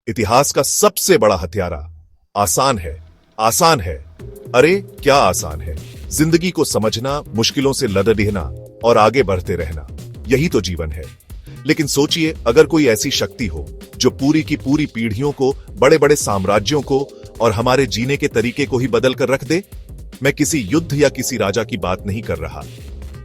इतिहास का सबसे बड़ा हथियारा आसान है। आसान है। अरे क्या आसान है। जिंदगी को समझना, मुश्किलों से लड़ना और आगे बढ़ते रहना, यही तो जीवन है। लेकिन सोचिए, अगर कोई ऐसी शक्ति हो जो पूरी की पूरी पीढ़ियों को, बड़े बड़े साम्राज्यों को और हमारे जीने के तरीके को ही बदल कर रख दे। मैं किसी युद्ध या किसी राजा की बात नहीं कर रहा।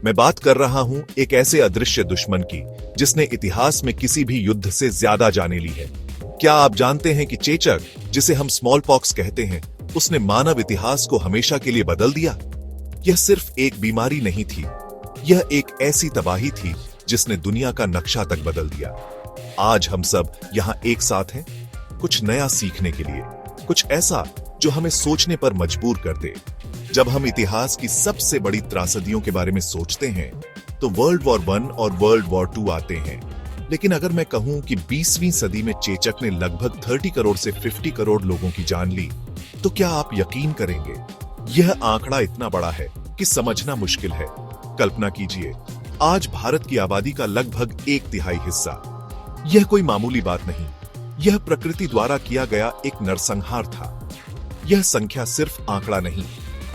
मैं बात कर रहा हूं एक ऐसे अदृश्य दुश्मन की जिसने इतिहास में किसी भी युद्ध से ज्यादा जाने ली है। क्या आप जानते हैं कि चेचक, जिसे हम स्मॉल पॉक्स कहते हैं, उसने मानव इतिहास को हमेशा के लिए बदल दिया। यह सिर्फ एक बीमारी नहीं थी, यह एक ऐसी तबाही थी जिसने दुनिया का नक्शा तक बदल दिया। आज हम सब यहां एक साथ हैं, कुछ नया सीखने के लिए, कुछ ऐसा जो हमें सोचने पर मजबूर कर दे। जब हम इतिहास की सबसे बड़ी त्रासदियों के बारे में सोचते हैं तो वर्ल्ड वॉर 1 और वर्ल्ड वॉर 2 आते हैं। लेकिन अगर मैं कहूं कि 20वीं सदी में चेचक ने लगभग 30 करोड़ से 50 करोड़ लोगों की जान ली, तो क्या आप यकीन करेंगे? यह आंकड़ा इतना बड़ा है कि समझना मुश्किल है। कल्पना कीजिए, आज भारत की आबादी का लगभग 1/3 हिस्सा। यह कोई मामूली बात नहीं, यह प्रकृति द्वारा किया गया एक नरसंहार था। यह संख्या सिर्फ आंकड़ा नहीं,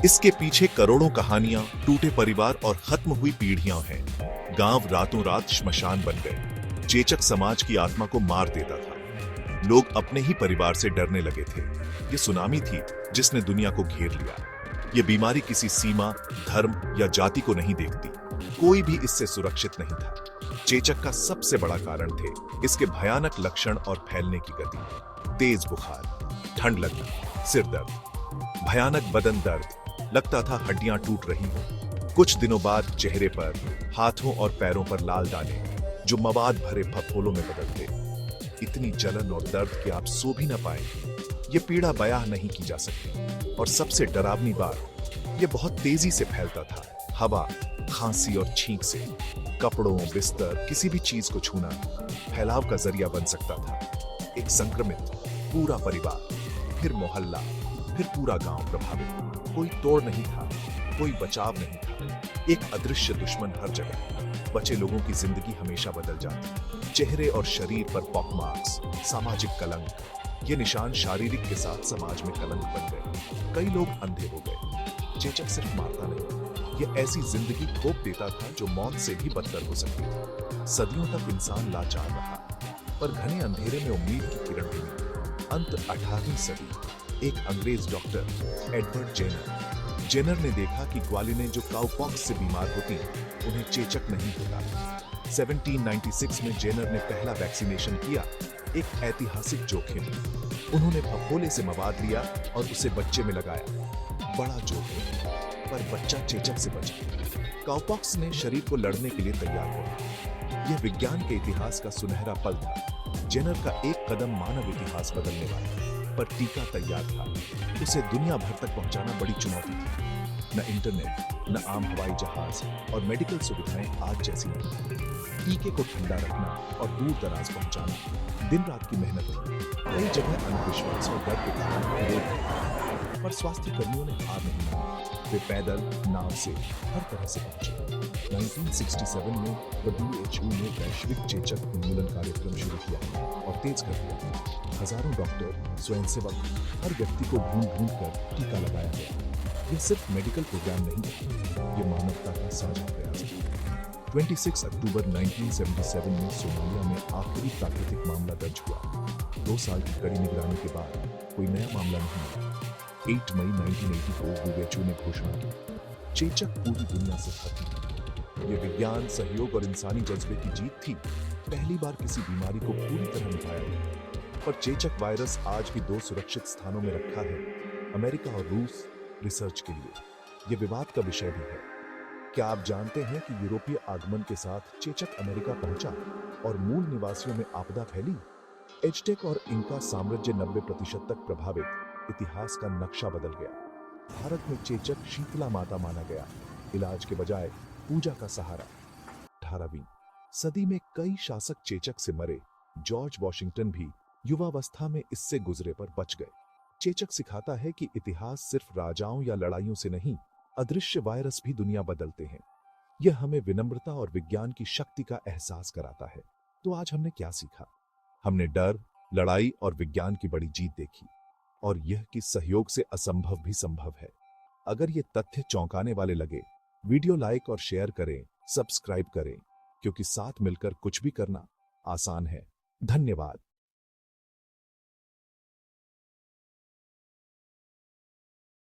इसके पीछे करोड़ों कहानियां, टूटे परिवार और खत्म हुई पीढ़ियां हैं। गांव रातों रात श्मशान बन गए। चेचक समाज की आत्मा को मार देता था। लोग अपने ही परिवार से डरने लगे थे। ये सुनामी थी जिसने दुनिया को घेर लिया। ये बीमारी किसी सीमा, धर्म या जाति को नहीं देखती। कोई भी इससे सुरक्षित नहीं था। चेचक का सबसे बड़ा कारण थे इसके भयानक लक्षण और फैलने की गति। तेज बुखार, ठंड लगना, सिर दर्द, भयानक बदन दर्द, लगता था हड्डियां टूट रही हो। कुछ दिनों बाद चेहरे पर, हाथों और पैरों पर लाल दाने जो मवाद भरे फफोलों में बदलते। इतनी जलन और दर्द कि आप सो भी न पाए। ये पीड़ा बयां नहीं की जा सकती। और सबसे डरावनी बात, ये बहुत तेजी से फैलता था। हवा, खांसी और छींक से। कपड़ों, बिस्तर, किसी भी चीज को छूना फैलाव का जरिया बन सकता था। एक संक्रमित, पूरा परिवार, फिर मोहल्ला, फिर पूरा गांव प्रभावित। कोई तोड़ नहीं था, कोई बचाव नहीं था। एक अदृश्य दुश्मन हर जगह। बचे लोगों की जिंदगी हमेशा बदल जाती। चेहरे और शरीर पर पॉक मार्क्स, सामाजिक कलंक। ये निशान शारीरिक के साथ समाज में कलंक बन गए। कई लोग अंधे हो गए। चेचक सिर्फ मारता नहीं, ये ऐसी जिंदगी थोप देता था जो मौत से भी बदतर हो सकती थी। सदियों तक इंसान लाचार रहा, पर घने अंधेरे में उम्मीद की किरण भी मिली। अंत 18वीं सदी, एक अंग्रेज डॉक्टर एडवर्ड जेनर ने देखा कि ग्वालिनें जो काउपॉक्स से बीमार होती, उन्हें चेचक नहीं होता। 1796 में जेनर ने पहला वैक्सीनेशन किया, एक ऐतिहासिक जोखिम। उन्होंने फफोले से मवाद लिया और उसे बच्चे में लगाया। बड़ा जोखिम, पर बच्चा चेचक से बच गया। काउपॉक्स ने शरीर को लड़ने के लिए तैयार हुआ। यह विज्ञान के इतिहास का सुनहरा पल था। जेनर का एक कदम मानव इतिहास बदलने वाला। पर टीका तैयार था। उसे दुनिया भर तक पहुंचाना बड़ी चुनौती थी। न इंटरनेट, न आम हवाई जहाज और मेडिकल सुविधाएं आज जैसी नहीं। टीके को ठंडा रखना और दूर दराज पहुंचाना दिन रात की मेहनत थी। कई जगह अंधविश्वास और डर के कारण विरोध हुआ, पर स्वास्थ्य कर्मियों ने हार नहीं मानी। वे पैदल, नाव से, हर तरह से पहुंचे। 1967 में WHO ने वैश्विक चेचक उन्मूलन कार्यक्रम शुरू किया और तेज कर दिया। हजारों डॉक्टर, स्वयंसेवक, हर व्यक्ति को ढूंढ कर टीका लगाया गया। यह सिर्फ मेडिकल प्रोग्राम नहीं है, यह मानवता का साझा प्रयास है। 26 अक्टूबर 1977 में सोमालिया में आखिरी प्राकृतिक मामला दर्ज हुआ। 2 साल की कड़ी निगरानी के बाद कोई नया मामला नहीं आया। 8 मई 1984 WHO ने घोषणा की, चेचक पूरी दुनिया से खत्म। यह विज्ञान, सहयोग और इंसानी जज्बे की जीत थी। पहली बार किसी बीमारी को पूरी तरह मिटाया गया। पर चेचक वायरस आज भी 2 सुरक्षित स्थानों में रखा है, अमेरिका और रूस, रिसर्च के लिए। यह विवाद का विषय भी है। क्या आप जानते हैं कि यूरोपीय आगमन के साथ चेचक अमेरिका पहुंचा और मूल निवासियों में आपदा फैली? एज़टेक और इंका साम्राज्य 90% तक प्रभावित। इतिहास का नक्शा बदल गया। भारत में चेचक शीतला माता माना गया, इलाज के बजाय पूजा का सहारा। 18वीं सदी में कई शासक चेचक से मरे। जॉर्ज वॉशिंगटन भी युवावस्था में इससे गुजरे पर बच गए। चेचक सिखाता है कि इतिहास सिर्फ राजाओं या लड़ाइयों से नहीं, अदृश्य वायरस भी दुनिया बदलते हैं। यह हमें विनम्रता और विज्ञान की शक्ति का एहसास कराता है। तो आज हमने क्या सीखा? हमने डर, लड़ाई और विज्ञान की बड़ी जीत देखी, और यह कि सहयोग से असंभव भी संभव है। अगर ये तथ्य चौंकाने वाले लगे, वीडियो लाइक और शेयर करें, सब्सक्राइब करें, क्योंकि साथ मिलकर कुछ भी करना आसान है। धन्यवाद।